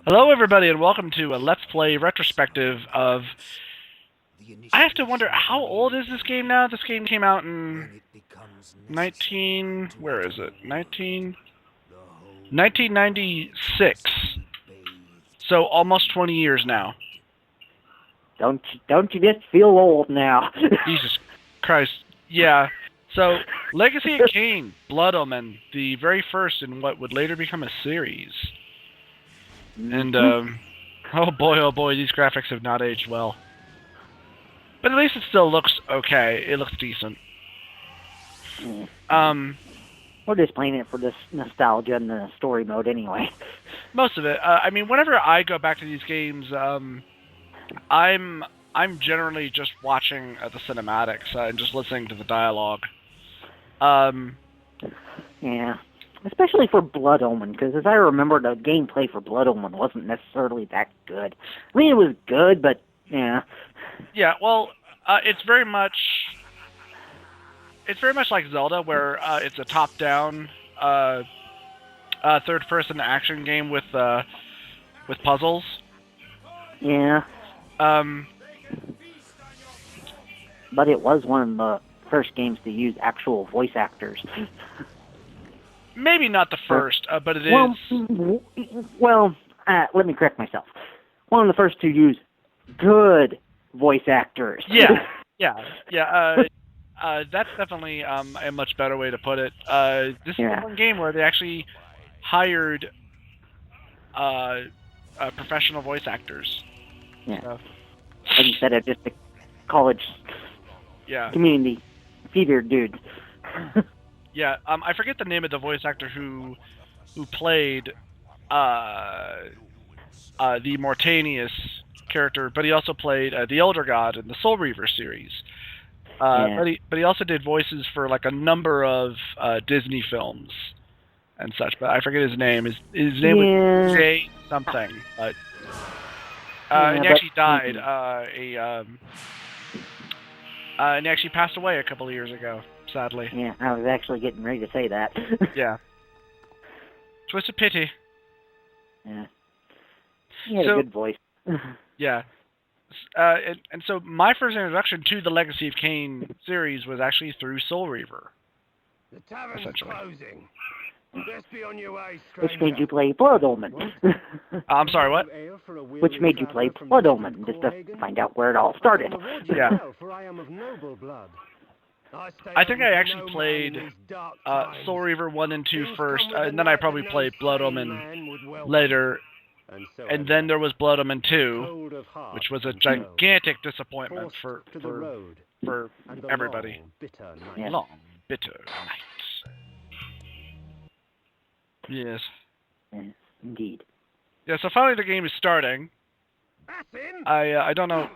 Hello, everybody, and welcome to a Let's Play retrospective of... I have to wonder, how old is this game now? This game came out in 19... Where is it? 1996. So almost 20 years now. Don't you just feel old now? Jesus Christ. Yeah. So, Legacy of Kain, Blood Omen, the very first in what would later become a series. And, oh boy, these graphics have not aged well. But at least it still looks okay. It looks decent. We're just playing it for this nostalgia and the story mode anyway. Most of it. I mean, whenever I go back to these games, I'm generally just watching the cinematics and just listening to the dialogue. Yeah. Especially for Blood Omen, because as I remember, the gameplay for Blood Omen wasn't necessarily that good. I mean, it was good, but, yeah. Yeah, well, it's very much like Zelda, where it's a top-down, third-person action game with puzzles. Yeah. But it was one of the first games to use actual voice actors. Maybe not the first, but it is. Well, let me correct myself. One of the first to use good voice actors. Yeah. That's definitely a much better way to put it. This is the one game where they actually hired professional voice actors. Yeah. So. Instead of just the college community theater dudes. Yeah, I forget the name of the voice actor who played the Mortanius character, but he also played the Elder God in the Soul Reaver series. But he also did voices for like a number of Disney films and such. But I forget his name. His name was Jay something. But and he actually died. And he actually passed away a couple of years ago, sadly. Yeah, I was actually getting ready to say that. Yeah. It's a pity. Yeah. He had a good voice. Yeah. And so my first introduction to the Legacy of Kain series was actually through Soul Reaver. The tavern's closing. Best be on your way, Which made you play Blood Omen. I'm sorry, what? Which made you play Blood Omen, just to find out where it all started. Yeah. I think I actually played Soul Reaver 1 and 2 first, and then I probably played Blood Omen later. And then there was Blood Omen 2, which was a gigantic disappointment for everybody. Yeah. Long, bitter nights. Yes. Yes, indeed. Yeah, so finally the game is starting. I don't know.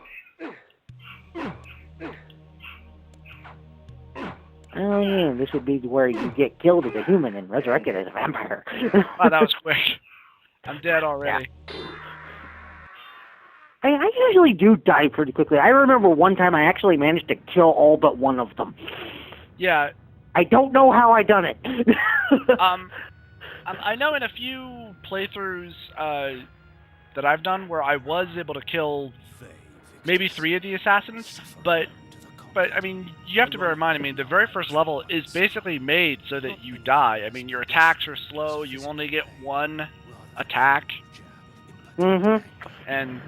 Oh yeah, this would be where you get killed as a human and resurrected as a vampire. Wow, that was quick. I'm dead already. Yeah. I usually do die pretty quickly. I remember one time I actually managed to kill all but one of them. Yeah. I don't know how I done it. I know in a few playthroughs that I've done where I was able to kill maybe 3 of the assassins, but I mean, you have to bear in mind, I mean, the very first level is basically made so that you die. I mean, your attacks are slow, you only get 1 attack. Mm-hmm. And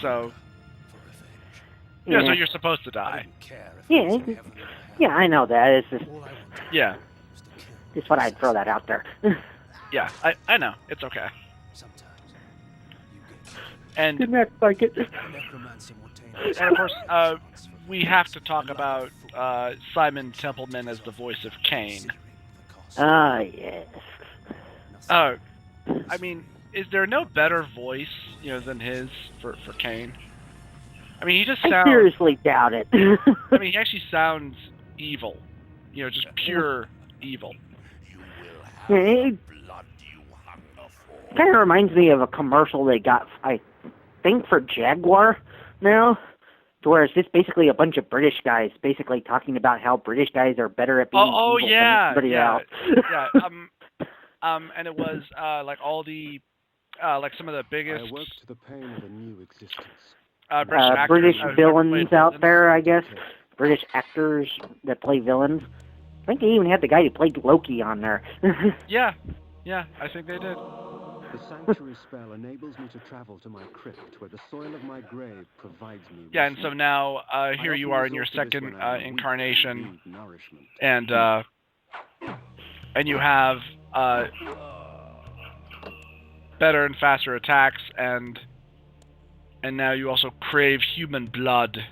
so... Yeah, so you're supposed to die. Yeah, I know that. It's just... Yeah. Just thought I'd throw that out there. Yeah, I know. It's okay. And didn't act like it. And of course, we have to talk about Simon Templeman as the voice of Kain. Ah, yes. I mean, is there no better voice, than his for Kain? I mean, he just sounds... I seriously doubt it. I mean, he actually sounds evil. Just pure evil. It kind of reminds me of a commercial they got, I think, for Jaguar now, to where it's just basically a bunch of British guys basically talking about how British guys are better at being evil than everybody else. Yeah. And it was like all the like some of the biggest I worked the pain of a new existence. British actors, British who've ever villains played out villains. there, I guess. British actors that play villains. I think they even had the guy who played Loki on there. Yeah, I think they did. The sanctuary spell enables me to travel to my crypt, where the soil of my grave provides me with Yeah, and so now here you are in your resort to this second when I am weak incarnation, and need nourishment. and you have better and faster attacks, and now you also crave human blood.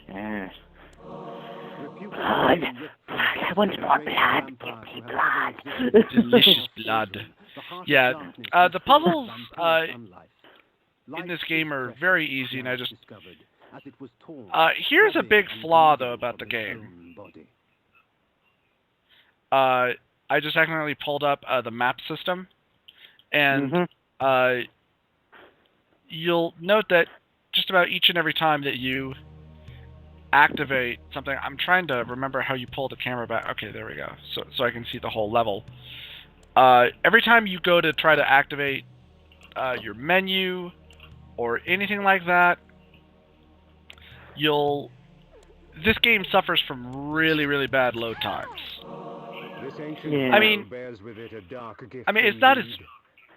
Yes. Blood. I want more blood. Give me blood. Delicious blood. Yeah, the puzzles in this game are very easy, and I just... here's a big flaw, though, about the game. I just accidentally pulled up the map system, and you'll note that just about each and every time that you activate something... I'm trying to remember how you pull the camera back. Okay, there we go. So I can see the whole level. Every time you go to try to activate your menu or anything like that, this game suffers from really, really bad load times. Yeah. I mean, it's not as...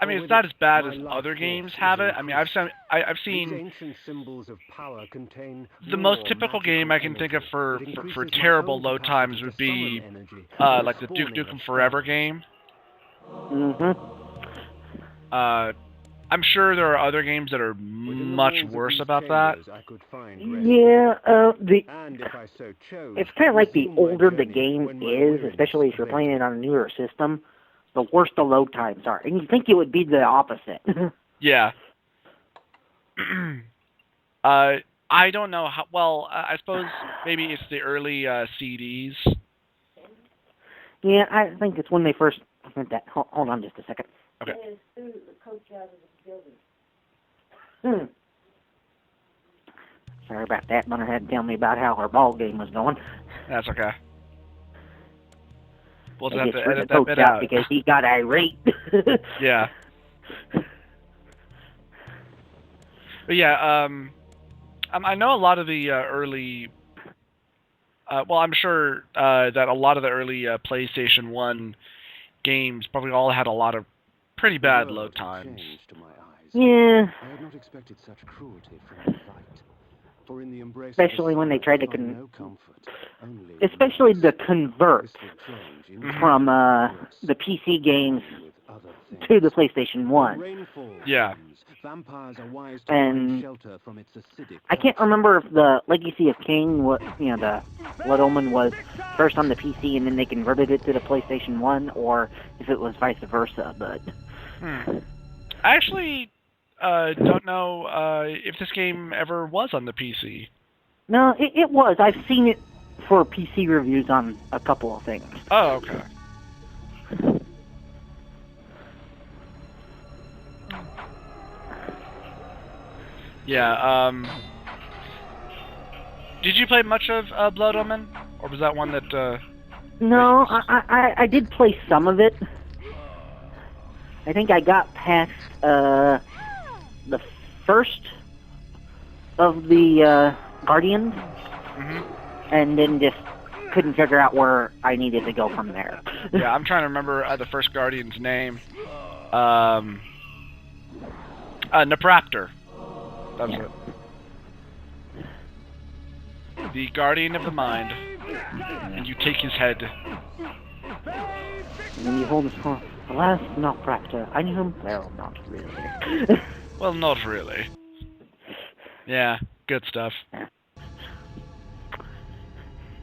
it's not as bad as other games have it. I mean, I've seen the most typical game I can think of for terrible load times would be like the Duke Nukem Forever game. I'm sure there are other games that are much worse about that. Yeah, it's kind of like the older the game is, especially if you're playing it on a newer system, the worse the load times are. And you think it would be the opposite. Yeah. I don't know how... Well, I suppose maybe it's the early CDs. Yeah, I think it's when they first... Hold on just a second. Okay. Sorry about that. Mother had to tell me about how her ball game was going. That's okay. We'll just I have just to threw edit the that coach bit out out. because he got irate. Yeah. But yeah, I know a lot of the early... well, I'm sure that a lot of the early PlayStation 1 games probably all had a lot of pretty bad load times. Yeah. I had not expected such cruelty from the light. For in the embrace Especially of when they tried to especially the convert from the PC games to the PlayStation 1. Yeah. And I can't remember if the Legacy of Kain, the Blood Omen was first on the PC and then they converted it to the PlayStation 1, or if it was vice versa, but... I actually don't know if this game ever was on the PC. No, it was. I've seen it for PC reviews on a couple of things. Oh, okay. Yeah, did you play much of Blood Omen? Or was that one that, No, I did play some of it. I think I got past, the first of the, Guardians. And then just couldn't figure out where I needed to go from there. Yeah, I'm trying to remember the first Guardian's name. Napraptor. That was it. The Guardian of the Mind. And you take his head. And then you hold his phone. Alas, Napraptor. I knew him? Well, not really. Well, not really. Yeah, good stuff.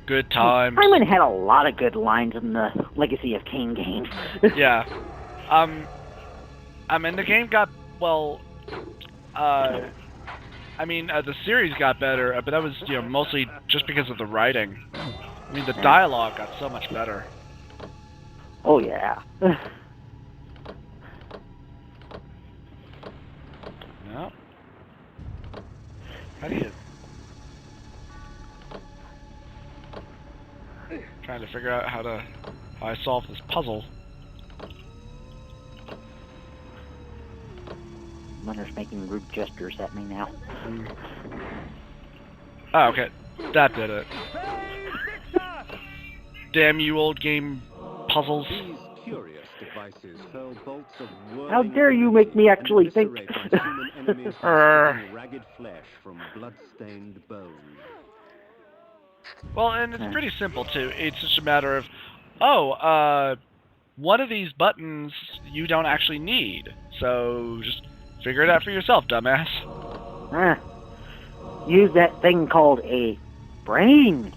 Good times. Simon had a lot of good lines in the Legacy of Kain games. Yeah. I mean, the game got, well, the series got better, but that was, mostly just because of the writing. I mean, the dialogue got so much better. Oh, yeah. No. How do you... Trying to figure out how I solve this puzzle. Leonard's making rude gestures at me now. Oh, okay. That did it. Damn you, old game puzzles. These curious devices hurl bolts of How dare you make me actually think? human enemies by splitting ragged flesh from blood-stained bone. Well, and it's pretty simple, too. It's just a matter of, oh, one of these buttons you don't actually need. So just figure it out for yourself, dumbass. Use that thing called a brain.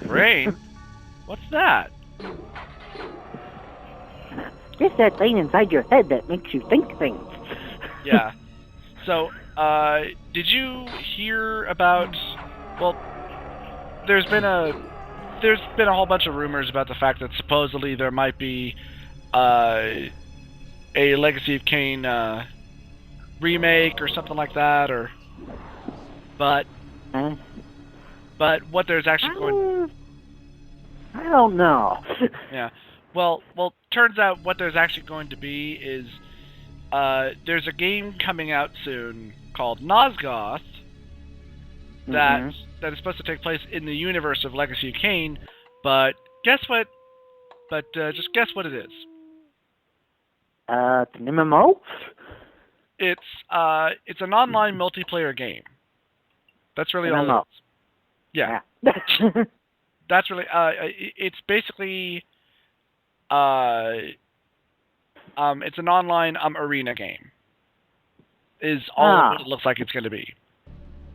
Brain? What's that? It's that thing inside your head that makes you think things. Yeah. So, did you hear about... Well, there's been a whole bunch of rumors about the fact that supposedly there might be a Legacy of Kain remake or something like that, or... But what there's actually going... I don't know. Yeah. Well, turns out what there's actually going to be is there's a game coming out soon called Nosgoth that is supposed to take place in the universe of Legacy of Kain, but guess what? Just guess what it is. It's an MMO? It's an online multiplayer game. That's really all it is. Yeah. That's really it's basically it's an online arena game. Is all it looks like it's going to be.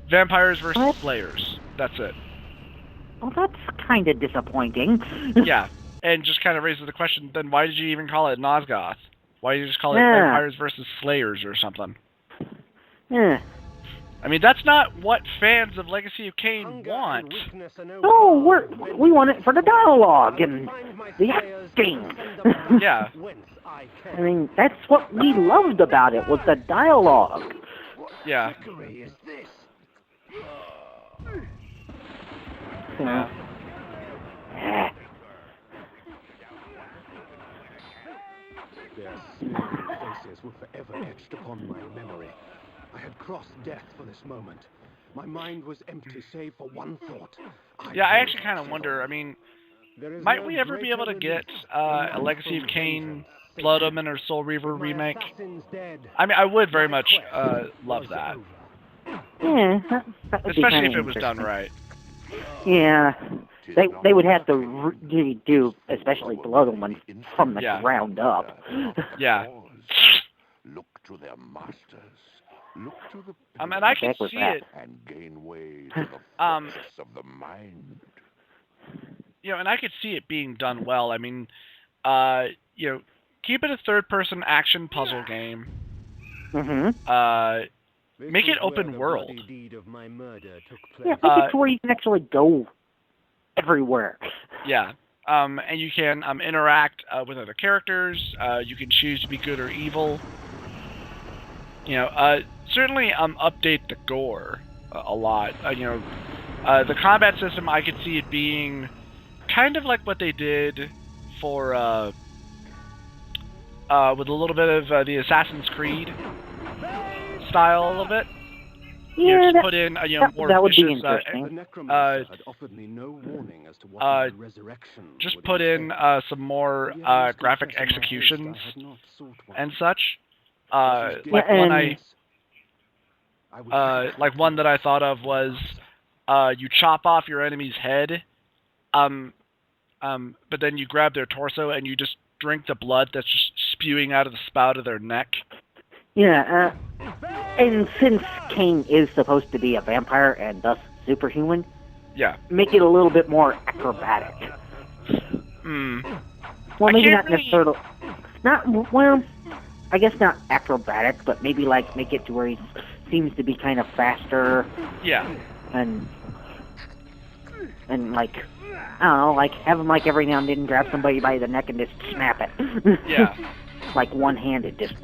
Vampires versus Slayers. That's it. Well, that's kind of disappointing. Yeah, and just kind of raises the question, then why did you even call it Nosgoth? Why did you just call it Vampires versus Slayers or something? Yeah. I mean, that's not what fans of Legacy of Kain want. Oh, we want it for the dialogue and the acting. Yeah. I mean, that's what we loved about it, was the dialogue. Yeah. Yeah. Their smiling faces were forever etched upon my memory. I had crossed death for this moment. My mind was empty save for one thought. Yeah, I actually kind of wonder, I mean, might we ever be able to get a Legacy of Kain, Blood Omen, or Soul Reaver remake? I mean, I would very much love that. Yeah, that would especially be if it was done right. Yeah, they would have to redo, especially Blood Omen, from the ground up. Yeah. Look to their masters. Look to the and I could see it and gain way to the force of the mind. You know, and I could see it being done well. I mean, you know, keep it a third-person action puzzle game. Make it open world. Yeah, make it to where you can actually go everywhere. Yeah. And you can interact with other characters. You can choose to be good or evil. You know, certainly update the gore a lot. You know, the combat system, I could see it being kind of like what they did for with a little bit of the Assassin's Creed style a little bit. Yeah, you know, just put in more that would vicious, be interesting. Just put in some more graphic executions and such. Like one that I thought of was you chop off your enemy's head, but then you grab their torso and you just drink the blood that's just spewing out of the spout of their neck. Yeah, and since Kain is supposed to be a vampire and thus superhuman, make it a little bit more acrobatic. Well, maybe not necessarily. I guess not acrobatic, but maybe like make it to where he seems to be kind of faster. Yeah. And like, I don't know, like have him like every now and then grab somebody by the neck and just snap it. Yeah. Like one-handed, just.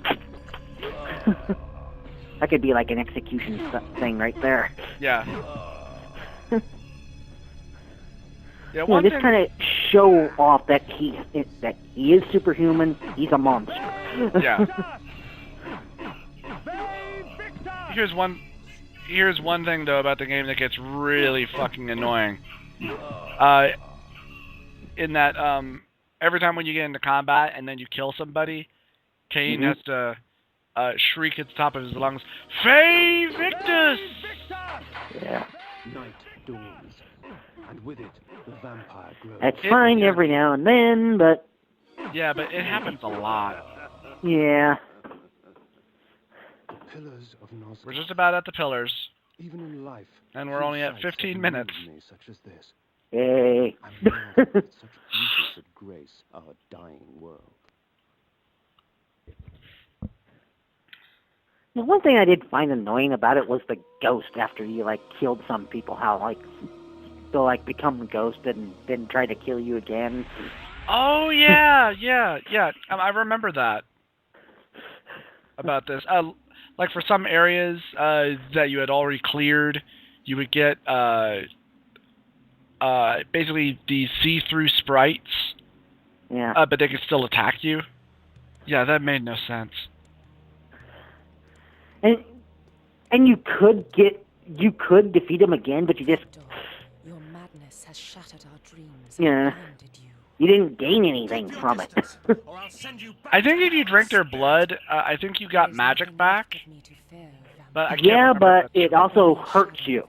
That could be like an execution thing right there. Yeah. Yeah, just kind of show off that he is superhuman. He's a monster. Yeah. Here's one thing though about the game that gets really fucking annoying. In that every time when you get into combat and then you kill somebody, Kain has to shriek at the top of his lungs, "Fey Victus!" Yeah. Night dawns, and with it, the vampire grows. That's fine every now and then, but... Yeah, but it happens a lot. Yeah. Pillars of Nosgoth. We're just about at the pillars. Even in life, And we're only at sights 15 have minutes. moved me such as this. Yay. I'm marveled at such beauty that grace our dying world. The one thing I did find annoying about it was the ghost after you, like, killed some people. How, like, they'll, like, become a ghost and then try to kill you again. Oh, yeah. I remember that. About this. Like, for some areas that you had already cleared, you would get basically these see-through sprites. Yeah. But they could still attack you. Yeah, that made no sense. And you could defeat him again, but you just... Your madness has shattered our dreams. Yeah. And blinded you. You didn't gain anything from it. I think if you drink their blood, I think you got magic back. But I can't Yeah, remember but it also hurts you.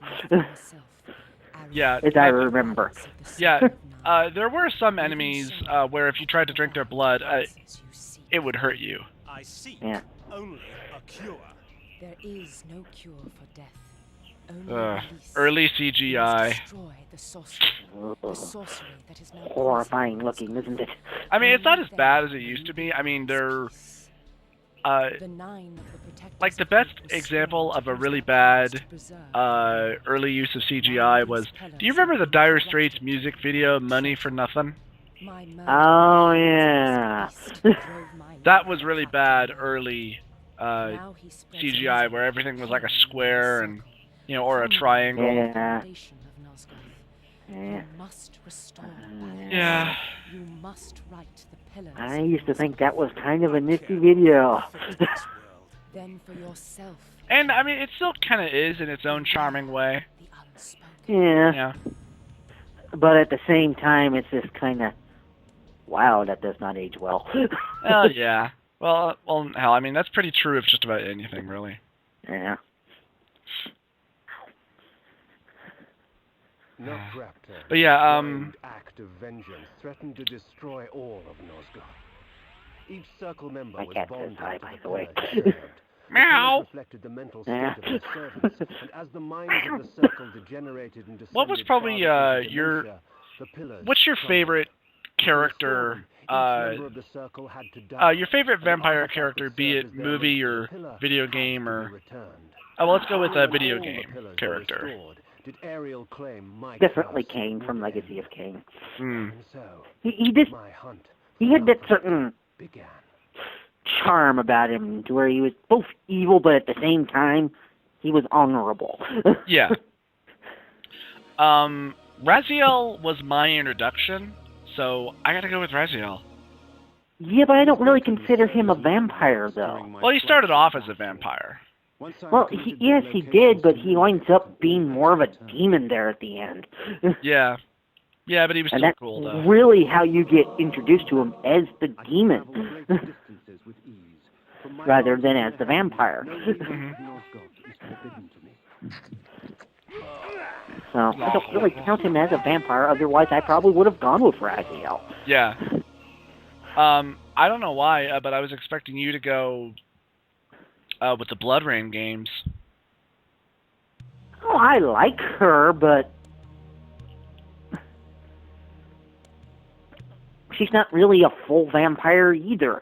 Yeah. As I remember. Yeah. There were some enemies where if you tried to drink their blood, it would hurt you. I see. Yeah. Only a cure. There is no cure for death. Only release. Early CGI. Destroy the sorcery. The sorcery that is now Horrifying looking, isn't it? I mean, it's not as bad as it used to be. I mean, they're... The nine of the protectors like, the of best Hope example of a restored really the bad to preserve. early use of CGI was... Do you remember the Dire Straits music video, Money for Nothing? My Oh, yeah. That was really bad early Now he spreads CGI, misery where everything was like a in square and, circle. you know, or a triangle. Yeah. Foundation of Nosgoth. Yeah. You must restore balance. Yeah. You must right the pillars. I used to think that was kind of a nifty video. Then for yourself. And, I mean, it still kind of is in its own charming way. The unspoken. Yeah. Yeah. But at the same time, it's just kind of... Wow, that does not age well. Well, yeah. Well, hell, I mean, that's pretty true of just about anything, really. Yeah. Nutcracker, But yeah, blind act of vengeance threatened to destroy all of Nosgoth. Each circle member My was cat says bonded hi, to by the the way. pillar they served. The Meow. pillars reflected the mental state Yeah. of their servants, and as the minds of the circle degenerated and descended What was probably, farther into your- dementia, the pillars what's your crumbled. favorite character, Each member of the circle had to die. your favorite vampire Artifacts character, would be serve it as their movie link to or the pillar video had game to be or... returned. Oh, well, let's go with a When video all the game pillars were character. restored, did Ariel claim my Definitely curse Kain from would Legacy end. of Kain. Hmm. And so, He just... my hunt He had that certain began. charm about him to where he was both evil, but at the same time, he was honorable. Yeah. Raziel was my introduction, so I gotta go with Raziel. Yeah, but I don't really consider him a vampire, though. Well, he started off as a vampire. Well, yes, he did, but he winds up being more of a demon there at the end. Yeah. Yeah, but he was And still that's cool, though. really how you get introduced to him, as the demon, rather than as the vampire. So, I don't really count him as a vampire, otherwise I probably would have gone with Raziel. Yeah. I don't know why, but I was expecting you to go with the Blood Rain games. Oh, I like her, but she's not really a full vampire either.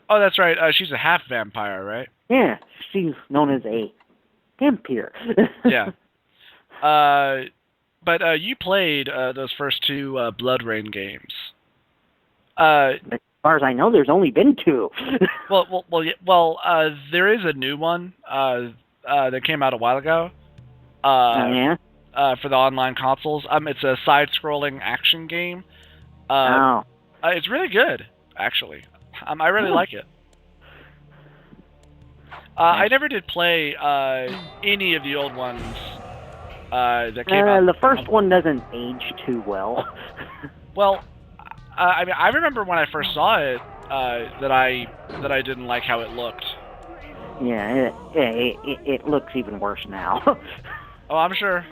Oh, that's right. She's a half vampire, right? Yeah, she's known as a vampire. Yeah. But you played those first two Blood Rain games. As far as I know, there's only been two. There is a new one that came out a while ago. Yeah? For the online consoles. It's a side-scrolling action game. Oh. It's really good, actually. I really like it. I never did play any of the old ones that came out. The first one doesn't age too well. Well, I mean, I remember when I first saw it that I didn't like how it looked. Yeah, it looks even worse now. Oh, I'm sure.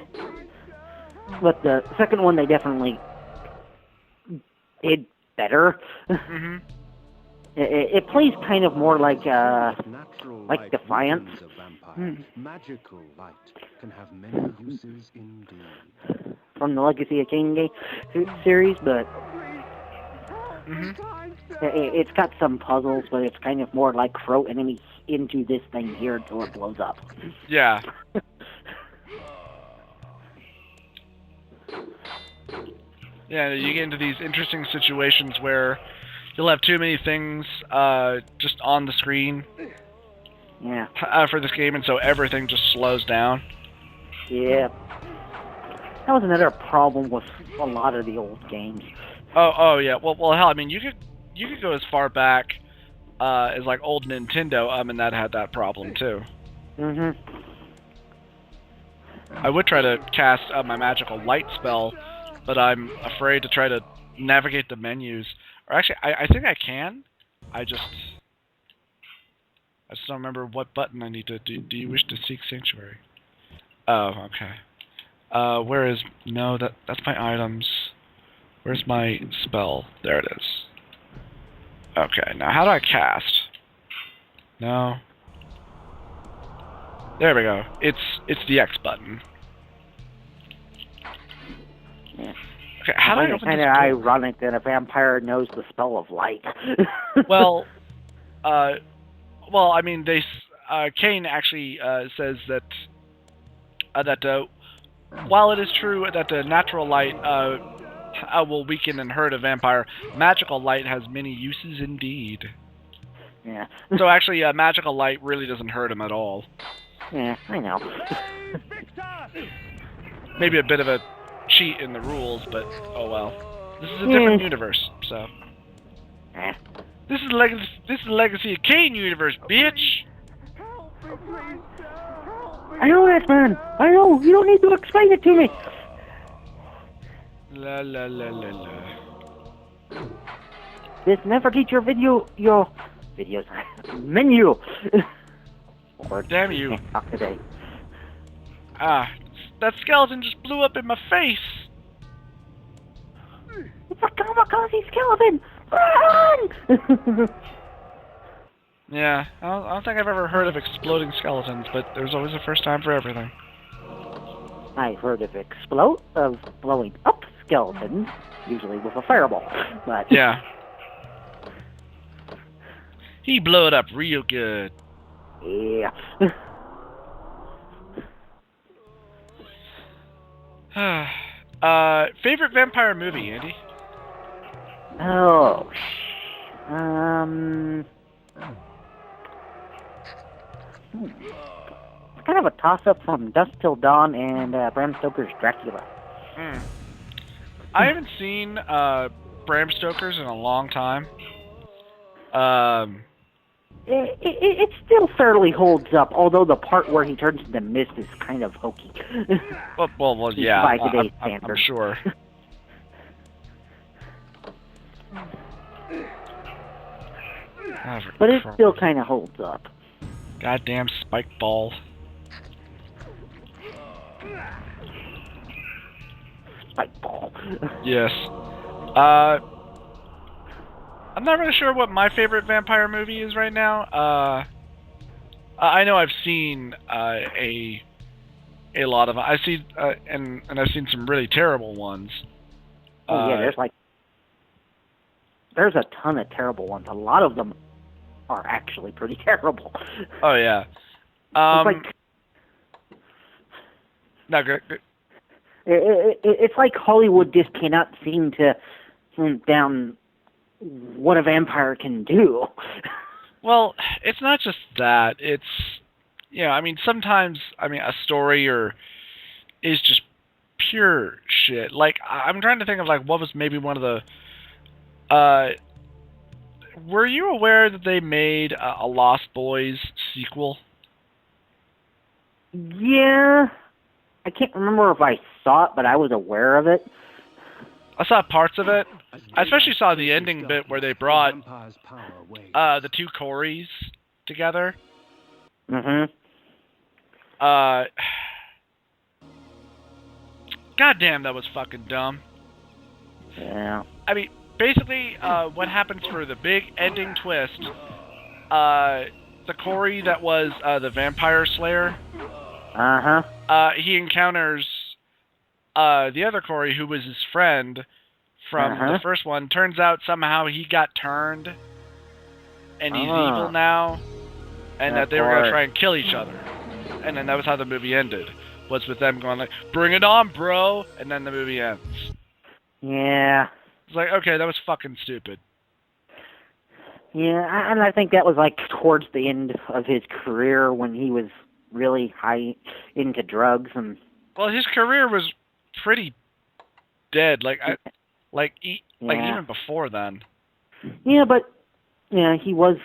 But the second one, they definitely did better. Mm-hmm. It plays kind of more like Natural light Defiance. weakens a vampire. Magical light can have many uses indeed. From the Legacy of Kain series, but it's got some puzzles, but it's kind of more like throw enemies into this thing here until it blows up. Yeah. Yeah, you get into these interesting situations where you'll have too many things just on the screen for this game, and so everything just slows down. Yeah. That was another problem with a lot of the old games. Oh yeah. Well, hell, I mean, you could go as far back as like old Nintendo, and that had that problem too. Mhm. I would try to cast my magical light spell, but I'm afraid to try to navigate the menus. Or actually, I think I can. I just don't remember what button I need to do. Do you wish to seek sanctuary? Oh, okay. Where is... No, that's my items. Where's my spell? There it is. Okay, now how do I cast? No. There we go. It's the X button. Yeah. Okay, how do I open this door? Kind of ironic that a vampire knows the spell of light. Well, I mean, Kain actually says that while it is true that the natural light will weaken and hurt a vampire, magical light has many uses indeed. Yeah. So actually, magical light really doesn't hurt him at all. Yeah, I know. Maybe a bit of a cheat in the rules, but oh well. This is a different universe, so. This is Legacy of Kain universe, bitch. I know that, man. I know. You don't need to explain it to me. La la la la la. This never teach your videos menu. Or damn you. Talk today. Ah, that skeleton just blew up in my face. It's a kamikaze skeleton. Run! Yeah, I don't think I've ever heard of exploding skeletons, but there's always a first time for everything. I've heard of blowing up skeletons, usually with a fireball. But yeah, he blew it up real good. Yeah. Favorite vampire movie, Andy? Oh, it's kind of a toss-up from Dusk Till Dawn and Bram Stoker's Dracula. I haven't seen Bram Stoker's in a long time. It still fairly holds up, although the part where he turns into mist is kind of hokey. well, yeah, by today's standards. I'm sure. But it still kind of holds up. Goddamn spike ball. Spike ball. Yes. I'm not really sure what my favorite vampire movie is right now. I know I've seen a lot of them. I see and I've seen some really terrible ones. Oh yeah, there's a ton of terrible ones. A lot of them are actually pretty terrible. Oh yeah. No, good. It's like Hollywood just cannot seem to hunt down what a vampire can do. Well, it's not just that. It's, I mean, sometimes, a story is just pure shit. Like, I'm trying to think of, like, what was maybe one of the, were you aware that they made a Lost Boys sequel? Yeah, I can't remember if I saw it, but I was aware of it. I saw parts of it. I especially saw the ending bit where they brought the two Corys together. Mm-hmm. Goddamn, that was fucking dumb. Yeah. I mean, basically, what happens for the big ending twist, the Cory that was the vampire slayer, he encounters the other Cory who was his friend from the first one. Turns out somehow he got turned, and he's evil now, and that they were going to try and kill each other. And then that was how the movie ended, was with them going like, bring it on, bro, and then the movie ends. Yeah. It's like, okay, that was fucking stupid. Yeah, and I think that was like towards the end of his career when he was really high into drugs and. Well, his career was pretty dead. Even before then. Yeah, but he was.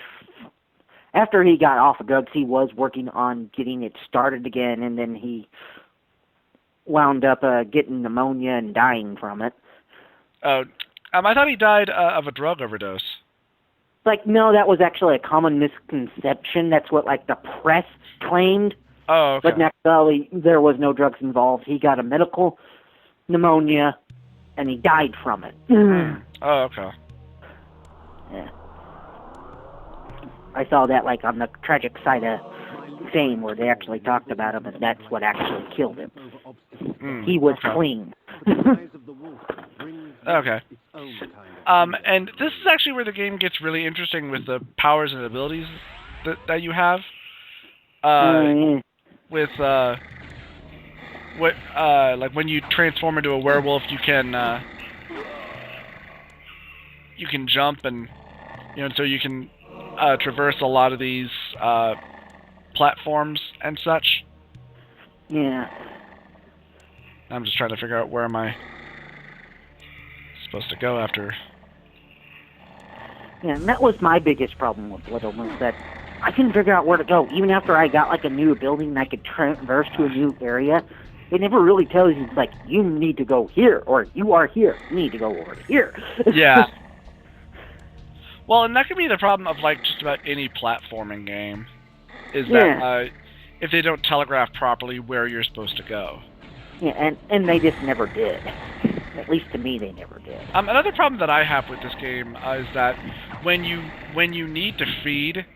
After he got off of drugs, he was working on getting it started again, and then he wound up getting pneumonia and dying from it. Oh, I thought he died of a drug overdose. No, that was actually a common misconception. That's what, the press claimed. Oh, okay. But actually, there was no drugs involved. He got a medical pneumonia, and he died from it. Oh, okay. Yeah. I saw that, on the tragic side of fame where they actually talked about him, and that's what actually killed him. He was clean. Okay. And this is actually where the game gets really interesting with the powers and abilities that you have. With when you transform into a werewolf, you can jump and so you can traverse a lot of these platforms and such. Yeah. I'm just trying to figure out where am I supposed to go after. Yeah, and that was my biggest problem with Little was that I couldn't figure out where to go. Even after I got a new building and I could traverse to a new area, it never really tells you, you need to go here, or you are here, you need to go over here. Yeah. Well, and that could be the problem of, just about any platforming game, is that if they don't telegraph properly where you're supposed to go. Yeah, and they just never did. At least to me, they never did. Another problem that I have with this game is that when you need to feed,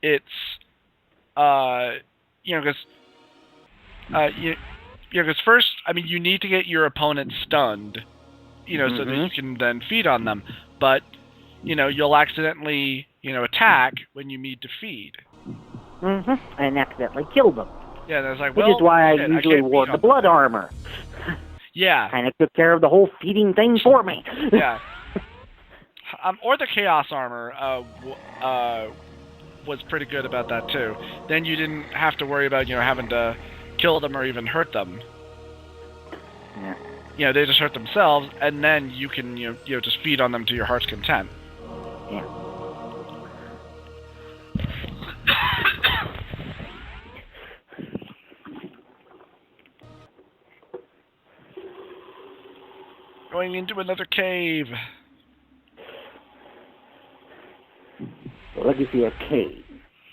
it's because first, you need to get your opponent stunned, so that you can then feed on them. But you'll accidentally attack when you need to feed. And accidentally kill them. Yeah, there's which is why I usually wore the blood armor. Yeah. Kind of took care of the whole feeding thing for me. Yeah. Or the chaos armor was pretty good about that too. Then you didn't have to worry about having to kill them or even hurt them. Yeah. They just hurt themselves, and then you can just feed on them to your heart's content. Yeah. Going into another cave. Legacy of Kain,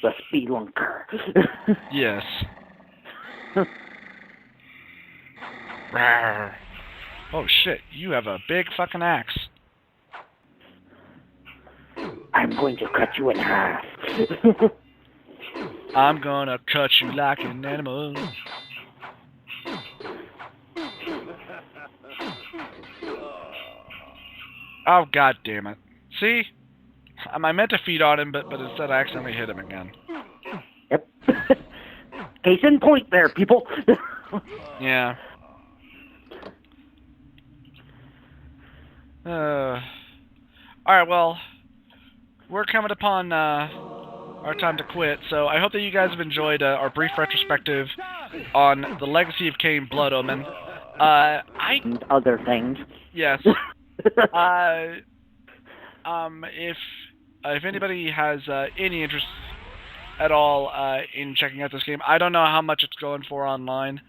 the spelunker. Yes. Rawr. Oh shit, you have a big fucking axe. I'm going to cut you in half. I'm gonna cut you like an animal. Oh, god damn it. See? I meant to feed on him, but instead I accidentally hit him again. Yep. Case in point there, people. Yeah. Alright, well, we're coming upon our time to quit, so I hope that you guys have enjoyed our brief retrospective on the Legacy of Kain Blood Omen. And other things. Yes. If anybody has any interest at all in checking out this game. I don't know how much it's going for online.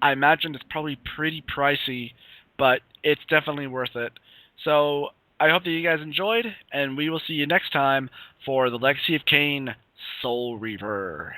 I imagine it's probably pretty pricey, but it's definitely worth it. So I hope that you guys enjoyed, and we will see you next time for the Legacy of Kain Soul Reaver.